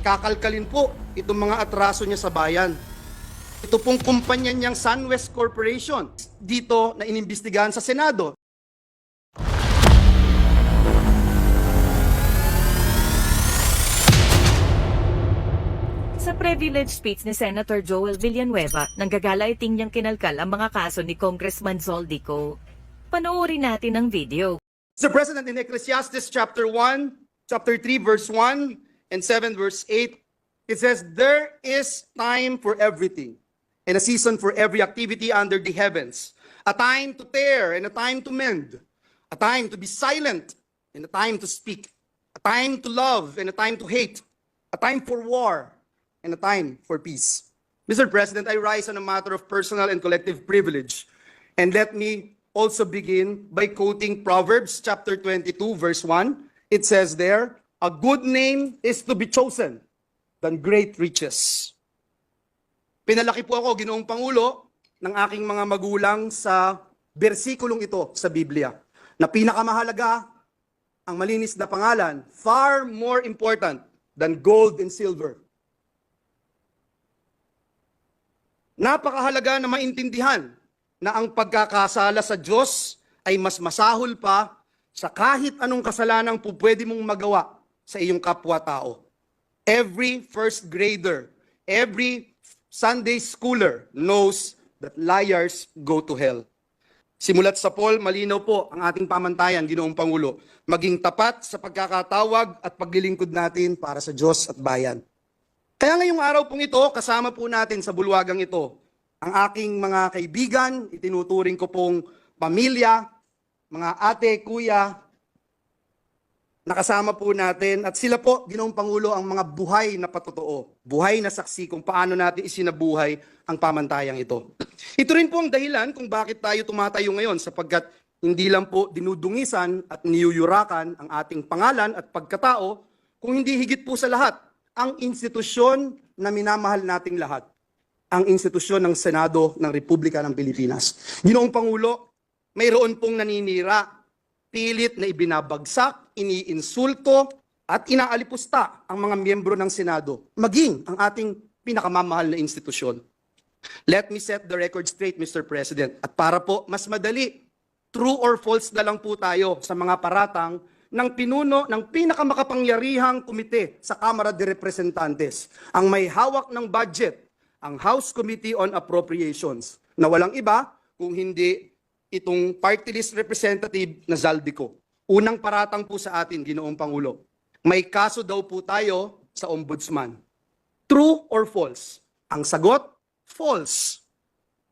kakalkalin po itong mga atraso niya sa bayan. Ito pong kumpanya niyang SunWest Corporation dito na inimbestigahan sa Senado. Sa privilege speech ni Senator Joel Villanueva, nanggagala-iting niyang kinalkal ang mga kaso ni Congressman Zoldico. Panoorin natin ang video. Mr. President, in Ecclesiastes chapter 1, chapter 3, verse 1, and 7, verse 8, it says, "There is time for everything, and a season for every activity under the heavens, a time to tear and a time to mend, a time to be silent and a time to speak, a time to love and a time to hate, a time for war and a time for peace." Mr. President, I rise on a matter of personal and collective privilege, and let me also begin by quoting Proverbs chapter 22, verse 1. It says there, "A good name is to be chosen than great riches." Pinalaki po ako, Ginoong Pangulo, ng aking mga magulang sa bersikulong ito sa Biblia, na pinakamahalaga ang malinis na pangalan, far more important than gold and silver. Napakahalaga na maintindihan na ang pagkakasala sa Diyos ay mas masahol pa sa kahit anong kasalanang po pwede mong magawa sa iyong kapwa-tao. Every first grader, every Sunday schooler knows that liars go to hell. Simulat sa Paul, malinaw po ang ating pamantayan, Ginoong Pangulo, maging tapat sa pagkakatawag at paglilingkod natin para sa Diyos at bayan. Kaya ngayong araw pong ito, kasama po natin sa bulwagang ito, ang aking mga kaibigan, itinuturing ko pong pamilya, mga ate, kuya, nakasama po natin, at sila po, Ginoong Pangulo, ang mga buhay na patotoo, buhay na saksi kung paano natin isinabuhay ang pamantayang ito. Ito rin po ang dahilan kung bakit tayo tumatayo ngayon, sapagkat hindi lang po dinudungisan at niyuyurakan ang ating pangalan at pagkatao, kung hindi higit po sa lahat, ang institusyon na minamahal nating lahat, ang institusyon ng Senado ng Republika ng Pilipinas. Ginoong Pangulo, mayroon pong naninira, pilit na ibinabagsak, iniinsulto, at inaalipusta ang mga miyembro ng Senado, maging ang ating pinakamamahal na institusyon. Let me set the record straight, Mr. President. At para po mas madali, true or false na lang po tayo sa mga paratang ng pinuno ng pinakamakapangyarihang komite sa Kamara de Representantes, ang may hawak ng budget, ang House Committee on Appropriations, na walang iba kung hindi itong party list representative na Zaldico. Unang paratang po sa atin, Ginoong Pangulo, may kaso daw po tayo sa Ombudsman. True or false? Ang sagot, false.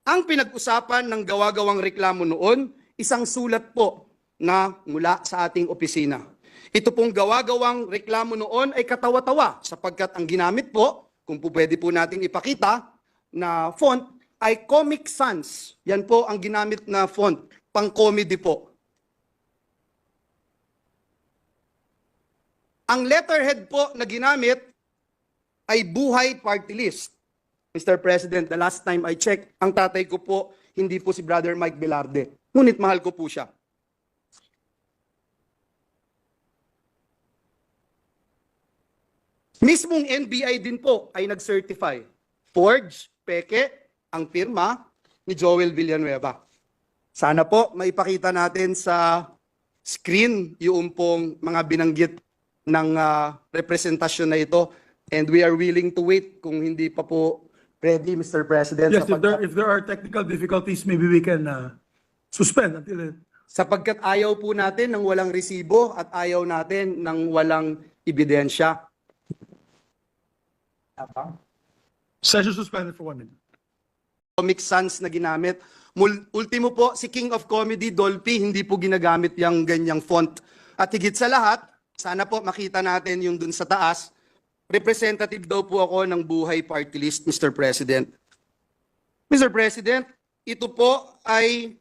Ang pinag-usapan ng gawa-gawang reklamo noon, isang sulat po na mula sa ating opisina. Ito pong gawa-gawang reklamo noon ay katawa-tawa sapagkat ang ginamit po, kung po pwede po natin ipakita, na font ay Comic Sans. Yan po ang ginamit na font, pang-comedy po. Ang letterhead po na ginamit ay Buhay Party List. Mr. President, the last time I checked, ang tatay ko po, hindi po si Brother Mike Velarde. Ngunit mahal ko po siya. Mismong NBI din po ay nag-certify. Forge, peke, ang firma ni Joel Villanueva. Sana po maipakita natin sa screen yung pong mga binanggit ng representasyon na ito. And we are willing to wait kung hindi pa po ready, Mr. President. Yes, if there are technical difficulties, maybe we can suspend until Sapagkat ayaw po natin ng walang resibo at ayaw natin ng walang ebidensya. session suspended for 1 minute. Comic Sans na ginamit. Ultimo po, si King of Comedy, Dolphy, hindi po ginagamit yung ganyang font. At higit sa lahat, sana po makita natin yung dun sa taas, representative daw po ako ng Buhay Party List, Mr. President. Mr. President, ito po ay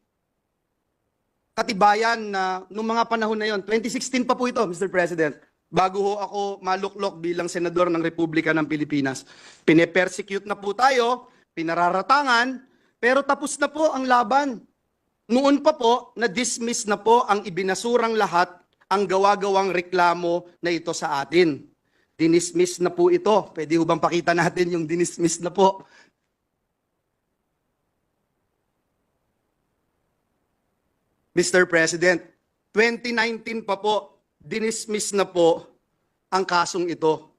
katibayan na nung mga panahon na yon, 2016 pa po ito, Mr. President, bago ho ako maluklok bilang senador ng Republika ng Pilipinas. Pine-persecute na po tayo, pinararatangan, pero tapos na po ang laban. Noon pa po, na-dismiss na po ang ibinasurang lahat ang gawa-gawang reklamo na ito sa atin. Dinismiss na po ito. Pwede ho bang pakita natin yung dinismiss na po? Mr. President, 2019 pa po, dinismiss na po ang kasong ito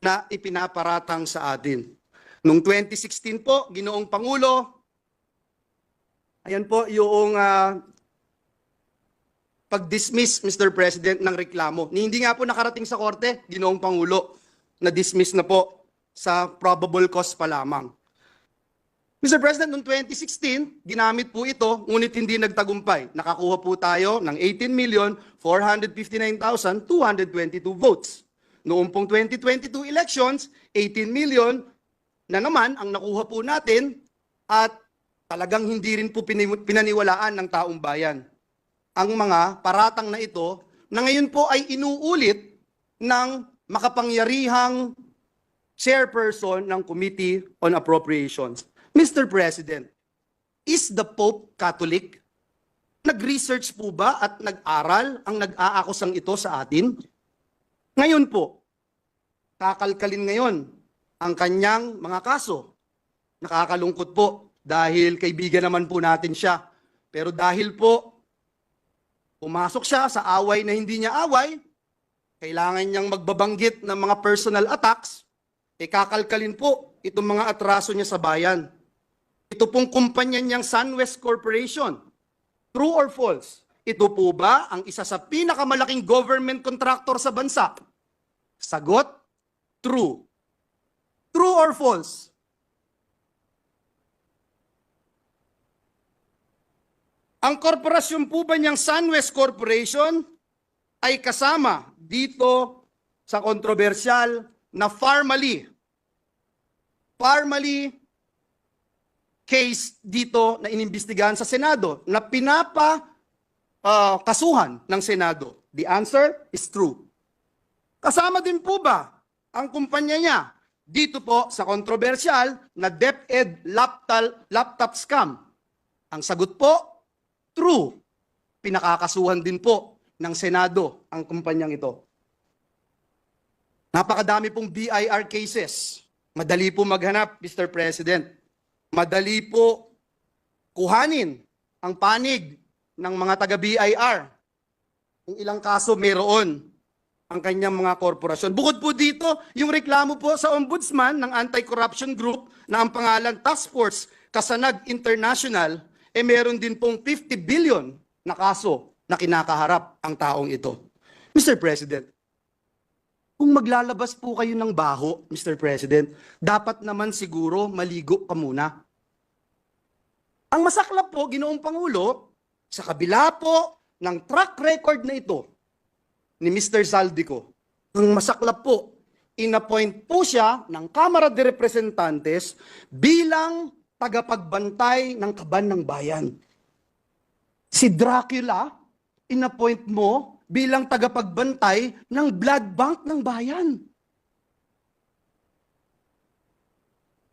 na ipinaparatang sa atin. Noong 2016 po, Ginoong Pangulo, ayan po yung pag-dismiss, Mr. President, ng reklamo. Hindi nga po nakarating sa korte, Ginoong Pangulo, na-dismiss na po sa probable cause pa lamang. Mr. President, noong 2016, ginamit po ito, ngunit hindi nagtagumpay. Nakakuha po tayo ng 18,459,222 votes. Noong pong 2022 elections, 18 million na naman ang nakuha po natin at talagang hindi rin po pinaniwalaan ng taong bayan ang mga paratang na ito na ngayon po ay inuulit ng makapangyarihang chairperson ng Committee on Appropriations. Mr. President, is the Pope Catholic? Nag-research po ba at nag-aral ang nag-aakusang ito sa atin? Ngayon po, kakalkalin ngayon ang kanyang mga kaso. Nakakalungkot po dahil kaibigan naman po natin siya. Pero dahil po pumasok siya sa away na hindi niya away, kailangan niyang magbabanggit ng mga personal attacks, kakalkalin po itong mga atraso niya sa bayan. Ito pong kumpanya niyang SunWest Corporation. True or false? Ito po ba ang isa sa pinakamalaking government contractor sa bansa? Sagot, true. True or false? Ang korporasyon po ba niyang SunWest Corporation ay kasama dito sa kontrobersyal na Farmally case dito na inimbestigahan sa Senado na kasuhan ng Senado? The answer is true. Kasama din po ba ang kumpanya niya dito po sa kontrobersyal na DepEd laptop scam? Ang sagot po, true. Pinakakasuhan din po ng Senado ang kumpanyang ito. Napakadami pong BIR cases. Madali po maghanap, Mr. President. Madali po kuhanin ang panig ng mga taga-BIR. Kung ilang kaso mayroon ang kanyang mga korporasyon. Bukod po dito, yung reklamo po sa ombudsman ng anti-corruption group na ang pangalan Task Force Kasanag International, meron din pong 50 billion na kaso na kinakaharap ang taong ito. Mr. President, kung maglalabas po kayo ng baho, Mr. President, dapat naman siguro maligo ka muna. Ang masaklap po, Ginoong Pangulo, sa kabila po ng track record na ito ni Mr. Zaldico, ang masaklap po, inappoint po siya ng Kamara de Representantes bilang tagapagbantay ng kaban ng bayan. Si Dracula, inappoint mo bilang tagapagbantay ng blood bank ng bayan.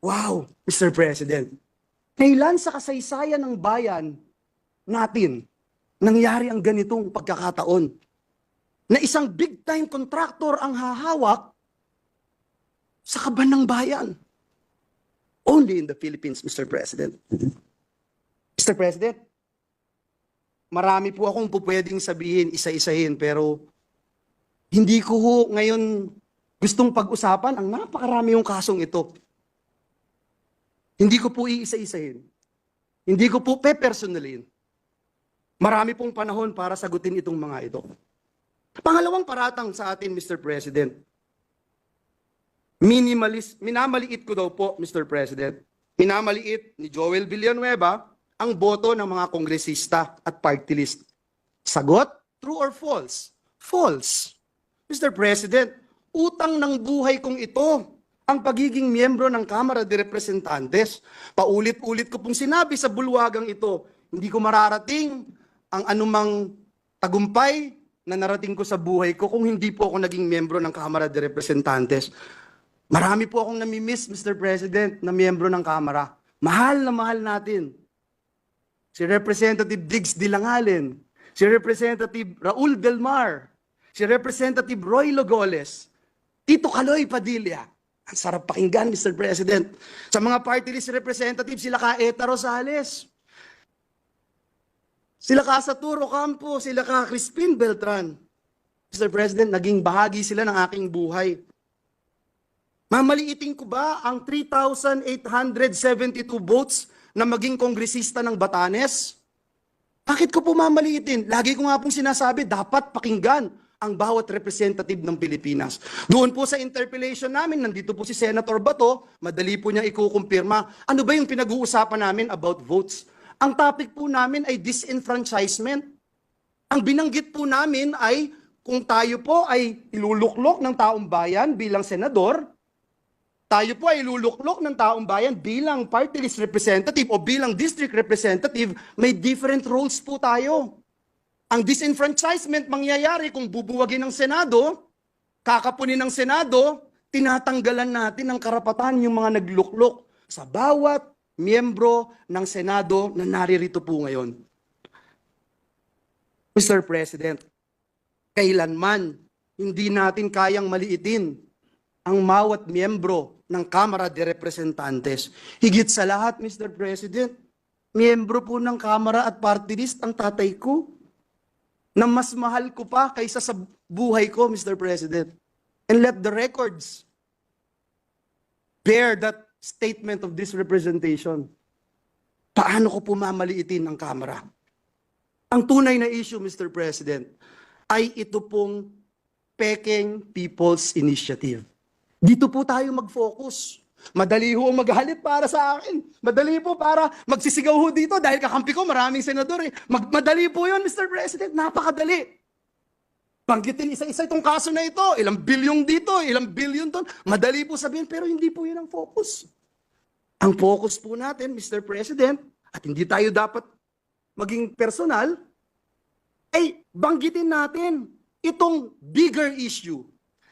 Wow, Mr. President. Kailan sa kasaysayan ng bayan natin nangyari ang ganitong pagkakataon na isang big-time contractor ang hahawak sa kaban ng bayan? Only in the Philippines, Mr. President. Mr. President, marami po akong pupwedeng sabihin, isa-isahin, pero hindi ko ho ngayon gustong pag-usapan ang napakarami yung kasong ito. Hindi ko po iisa-isahin. Hindi ko po pe-personalin. Marami pong panahon para sagutin itong mga ito. Pangalawang paratang sa atin, Mr. President. Minamaliit ko daw po, Mr. President. Minamaliit ni Joel Villanueva ang boto ng mga kongresista at party list. Sagot, true or false? False. Mr. President, utang ng buhay kong ito ang pagiging miyembro ng Kamara de Representantes. Paulit-ulit ko pong sinabi sa bulwagang ito, hindi ko mararating ang anumang tagumpay na narating ko sa buhay ko kung hindi po ako naging miyembro ng Kamara de Representantes. Marami po akong namimiss, Mr. President, na miyembro ng Kamara. Mahal na mahal natin. Si Representative Diggs Dilangalen, si Representative Raul Delmar, si Representative Roy Logoles. Tito Kaloy Padilla. Ang sarap pakinggan, Mr. President. Sa mga party list representatives, sila ka Eta Rosales. Sila ka Saturo Campo, sila ka Crispin Beltran. Mr. President, naging bahagi sila ng aking buhay. Mamaliitin ko ba ang 3,872 votes na maging kongresista ng Batanes? Bakit ko po mamaliitin? Lagi ko nga pong sinasabi, dapat pakinggan ang bawat representative ng Pilipinas. Doon po sa interpellation namin, nandito po si Senator Bato, madali po niya ikukumpirma. Ano ba yung pinag-uusapan namin about votes? Ang topic po namin ay disenfranchisement. Ang binanggit po namin ay kung tayo po ay iluluklok ng taong bayan bilang senador, tayo po ay iluluklok ng taong bayan bilang party list representative o bilang district representative, may different roles po tayo. Ang disenfranchisement mangyayari kung bubuwagin ng Senado, kakapunin ng Senado, tinatanggalan natin ng karapatan yung mga nagluklok sa bawat miyembro ng Senado na naririto po ngayon. Mr. President, kailanman hindi natin kayang maliitin ang bawat miyembro ng Kamara de Representantes. Higit sa lahat, Mr. President, miyembro po ng Kamara at party list ang tatay ko, na mas mahal ko pa kaysa sa buhay ko, Mr. President. And let the records bear that statement of this representation. Paano ko po mamaliitin ang Kamara? Ang tunay na issue, Mr. President, ay ito pong Peking People's Initiative. Dito po tayo mag-focus. Madali ho maghalit para sa akin. Madali po para magsisigaw ho dito dahil kakampi ko maraming senador eh. Madali po yun, Mr. President. Napakadali. Banggitin isa-isa itong kaso na ito. Ilang bilyong dito, ilang bilyon doon. Madali po sabihin, pero hindi po yun ang focus. Ang focus po natin, Mr. President, at hindi tayo dapat maging personal, ay banggitin natin itong bigger issue.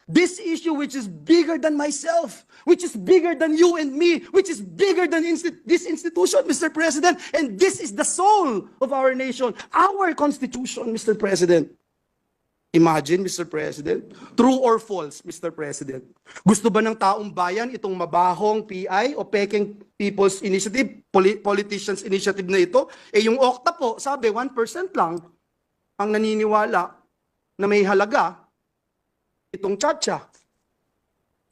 This issue which is bigger than myself, which is bigger than you and me, which is bigger than this institution, Mr. President, and this is the soul of our nation, our Constitution, Mr. President. Imagine, Mr. President, true or false, Mr. President? Gusto ba ng taong bayan itong mabahong PI o Peking People's Initiative, Politicians Initiative na ito? Eh yung OCTA po, sabi 1% lang ang naniniwala na may halaga itong tsa-tsa.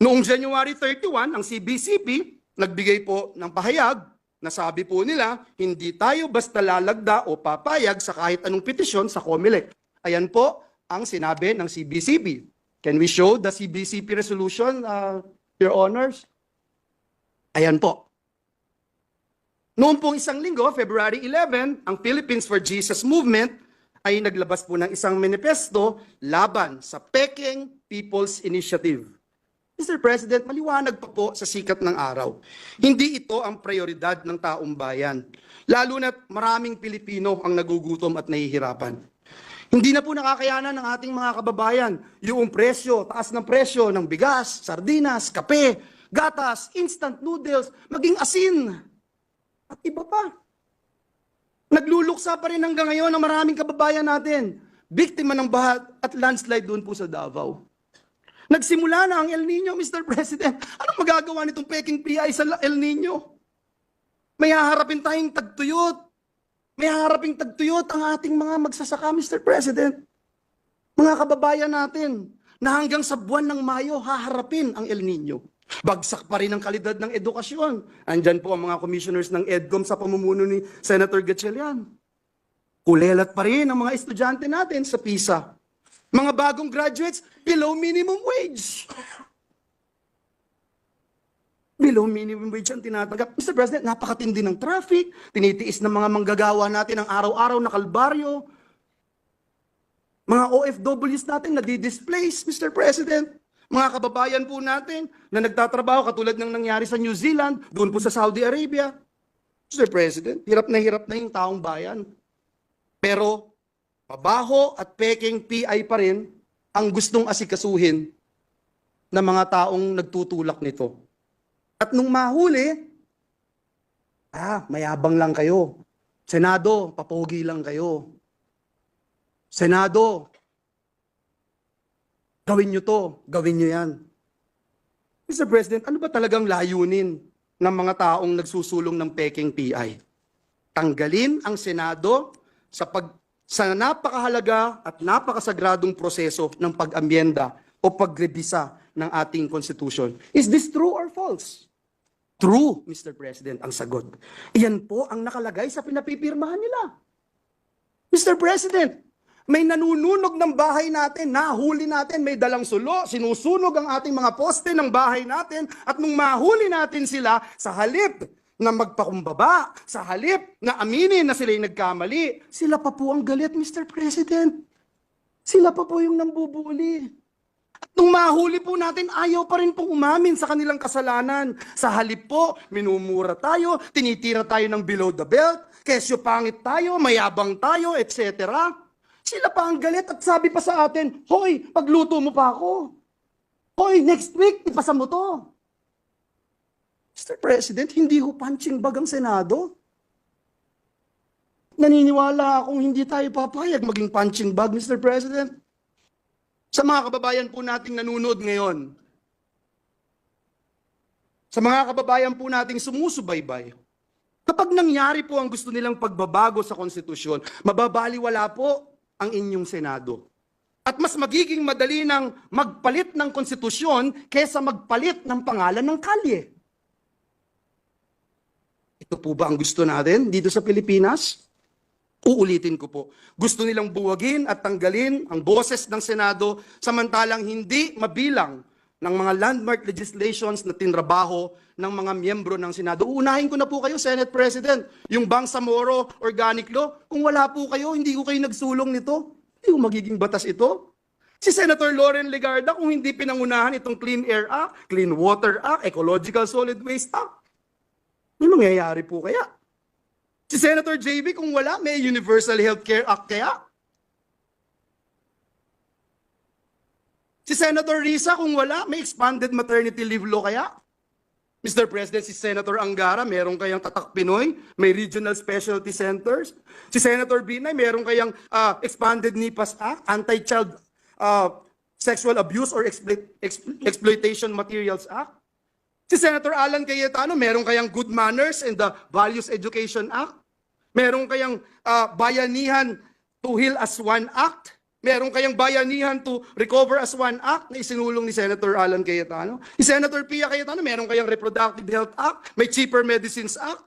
Noong January 31, ang CBCP nagbigay po ng pahayag na sabi po nila, hindi tayo basta lalagda o papayag sa kahit anong petisyon sa COMELEC. Ayan po ang sinabi ng CBCP. Can we show the CBCP resolution, Your Honors? Ayan po. Noong pong isang linggo, February 11, ang Philippines for Jesus Movement ay naglabas po ng isang manifesto laban sa Peking People's Initiative. Mr. President, maliwanag pa po sa sikat ng araw. Hindi ito ang prioridad ng taong bayan. Lalo na't maraming Pilipino ang nagugutom at nahihirapan. Hindi na po nakakayanan ng ating mga kababayan yung presyo, taas ng presyo ng bigas, sardinas, kape, gatas, instant noodles, maging asin, at iba pa. Nagluluksa pa rin hanggang ngayon ang maraming kababayan natin. Biktima ng baha at landslide doon po sa Davao. Nagsimula na ang El Nino, Mr. President. Anong magagawa nitong Peking PI sa El Nino? May haharapin tayong tagtuyot. May haharapin tagtuyot ang ating mga magsasaka, Mr. President. Mga kababayan natin na hanggang sa buwan ng Mayo haharapin ang El Nino. Bagsak pa rin ang kalidad ng edukasyon. Andyan po ang mga commissioners ng EDCOM sa pamumuno ni Senator Gatchalian. Kulelat pa rin ang mga estudyante natin sa PISA. Mga bagong graduates, below minimum wage. Below minimum wage ang tinatanggap. Mr. President, napakatindi ng traffic, tinitiis ng mga manggagawa natin ang araw-araw na kalbaryo. Mga OFWs natin na di-displace, Mr. President. Mga kababayan po natin na nagtatrabaho katulad ng nangyari sa New Zealand, doon po sa Saudi Arabia. Mr. President, hirap na yung taong bayan. Pero mabaho at Peking PI pa rin ang gustong asikasuhin ng mga taong nagtutulak nito. At nung mahuli, mayabang lang kayo. Senado, papogi lang kayo. Senado, gawin nyo to, gawin nyo yan. Mr. President, ano ba talagang layunin ng mga taong nagsusulong ng peking PI? Tanggalin ang Senado sa napakahalaga at napakasagradong proseso ng pag-amyenda o pagrebisa ng ating Constitution. Is this true or false? True, Mr. President, ang sagot. Iyan po ang nakalagay sa pinapipirmahan nila. Mr. President, may nanununog ng bahay natin, nahuli natin, may dalang sulo, sinusunog ang ating mga poste ng bahay natin, at nung mahuli natin sila, sa halip na magpakumbaba, sa halip na aminin na sila'y nagkamali, sila pa po ang galit, Mr. President. Sila pa po yung nambubuli. At nung mahuli po natin, ayaw pa rin pong umamin sa kanilang kasalanan. Sa halip po, minumura tayo, tinitira tayo ng below the belt, kesyo pangit tayo, mayabang tayo, etc. Sila pa ang galit at sabi pa sa atin, hoy, pagluto mo pa ako. Hoy, next week, ipasa mo to. Mr. President, hindi ho punching bag ang Senado. Naniniwala akong hindi tayo papayag maging punching bag, Mr. President. Sa mga kababayan po nating nanonood ngayon, sa mga kababayan po nating sumusubaybay, kapag nangyari po ang gusto nilang pagbabago sa konstitusyon, mababaliwala po ang inyong Senado. At mas magiging madali ng magpalit ng konstitusyon kaysa magpalit ng pangalan ng kalye. Ito po ba ang gusto natin dito sa Pilipinas? Uulitin ko po. Gusto nilang buwagin at tanggalin ang boses ng Senado samantalang hindi mabilang ng mga landmark legislations na tinrabaho ng mga miyembro ng Senado. Uunahin ko na po kayo, Senate President, yung Bangsamoro Organic Law. Kung wala po kayo, hindi ko kayo nagsulong nito. Hindi ko magiging batas ito. Si Senator Loren Legarda, kung hindi pinangunahan itong Clean Air Act, Clean Water Act, Ecological Solid Waste Act, ano mangyayari po kaya? Si Senator JB, kung wala, may Universal Healthcare Act kaya? Si Senator Risa, kung wala, may Expanded Maternity Leave Law kaya? Mr. President, si Senator Angara, meron kayang Tatak Pinoy, may Regional Specialty Centers. Si Senator Binay, meron kayang Expanded NIPAS Act, Anti-Child Sexual Abuse or Exploitation Materials Act. Si Senator Alan Cayetano, meron kayang Good Manners and the Values Education Act. Meron kayang Bayanihan to Heal as One Act. Meron kayang Bayanihan to Recover as One Act na isinulong ni Senator Alan Cayetano. Si Senator Pia Cayetano, meron kayang Reproductive Health Act, may Cheaper Medicines Act,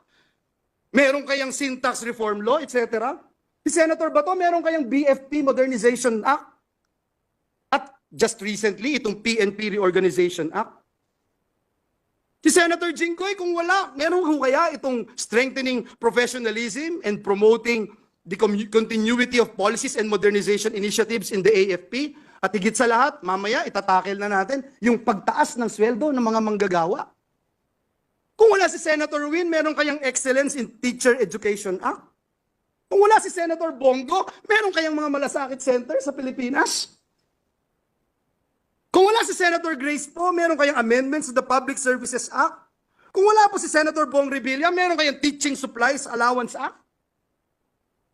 meron kayang Sin Tax Reform Law, etc. Si Senator Bato, meron kayang BFP Modernization Act. At just recently, itong PNP Reorganization Act. Si Senator Jinggoy, kung wala, meron ko kaya itong Strengthening Professionalism and Promoting the Continuity of Policies and Modernization Initiatives in the AFP. At higit sa lahat, mamaya itatakel na natin yung pagtaas ng sweldo ng mga manggagawa. Kung wala si Senator Win, meron kayang Excellence in Teacher Education Act. Kung wala si Senator Bongo, meron kayang mga malasakit center sa Pilipinas. Kung wala si Senator Grace po, meron kayang amendments to the Public Services Act. Kung wala po si Senator Bong Revilla, meron kayang Teaching Supplies Allowance Act.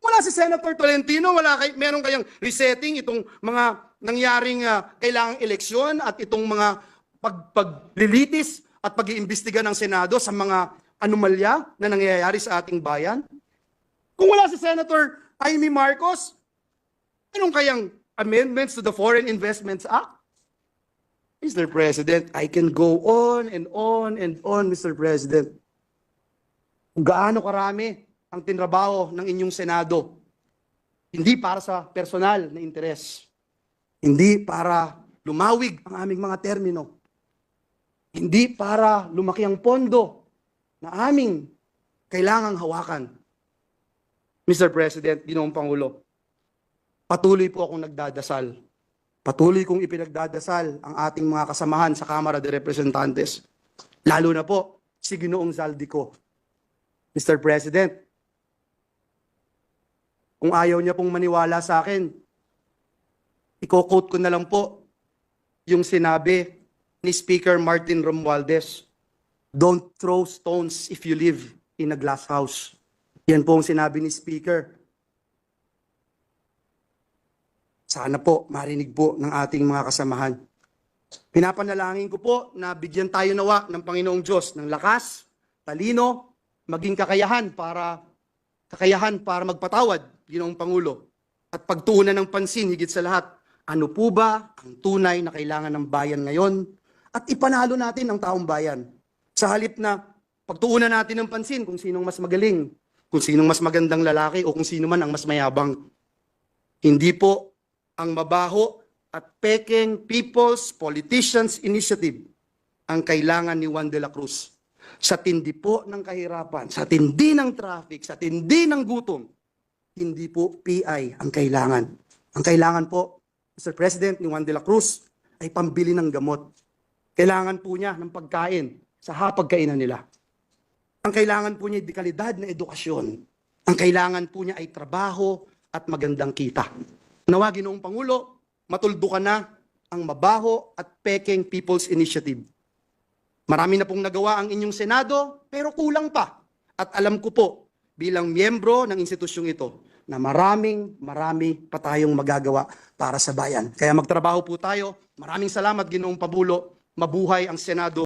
Wala si Senator Tolentino, meron kayang resetting itong mga nangyaring kailangang eleksyon at itong mga paglilitis at pag-iimbestiga ng Senado sa mga anomalya na nangyayari sa ating bayan. Kung wala si Senator Amy Marcos, meron kayang amendments to the Foreign Investments Act. Mr. President, I can go on and on and on, Mr. President. Kung gaano karami ang tinrabaho ng inyong Senado, hindi para sa personal na interes, hindi para lumawig ang aming mga termino, hindi para lumaki ang pondo na aming kailangang hawakan. Mr. President, Ginoong Pangulo, patuloy po akong nagdadasal. Patuloy kong ipinagdadasal ang ating mga kasamahan sa Kamara de Representantes. Lalo na po si Ginoong Zaldico. Mr. President, kung ayaw niya pong maniwala sa akin, i-quote ko na lang po yung sinabi ni Speaker Martin Romualdez. Don't throw stones if you live in a glass house. Yan po ang sinabi ni Speaker. Sana po marinig po ng ating mga kasamahan. Pinapanalangin ko po na bigyan tayo nawa ng Panginoong Diyos ng lakas, talino, maging kakayahan para magpatawad, Ginoong Pangulo. At pagtuunan ng pansin higit sa lahat, ano po ba ang tunay na kailangan ng bayan ngayon? At ipanalo natin ang taong bayan. Sa halip na pagtuunan natin ng pansin kung sinong mas magaling, kung sinong mas magandang lalaki o kung sino man ang mas mayabang. Hindi po ang mabaho at pekeng People's Politicians Initiative ang kailangan ni Juan de la Cruz. Sa tindi po ng kahirapan, sa tindi ng traffic, sa tindi ng gutom, hindi po PI ang kailangan. Ang kailangan po, Mr. President, ni Juan de la Cruz ay pambili ng gamot. Kailangan po niya ng pagkain sa hapagkainan nila. Ang kailangan po niya ay dekalidad na edukasyon. Ang kailangan po niya ay trabaho at magandang kita. Nawa, Ginoong Pangulo, matuldukan na ang mabaho at pekeng People's Initiative. Marami na pong nagawa ang inyong Senado, pero kulang pa. At alam ko po, bilang miyembro ng institusyong ito, na marami pa tayong magagawa para sa bayan. Kaya magtrabaho po tayo. Maraming salamat, Ginoong Pangulo. Mabuhay ang Senado.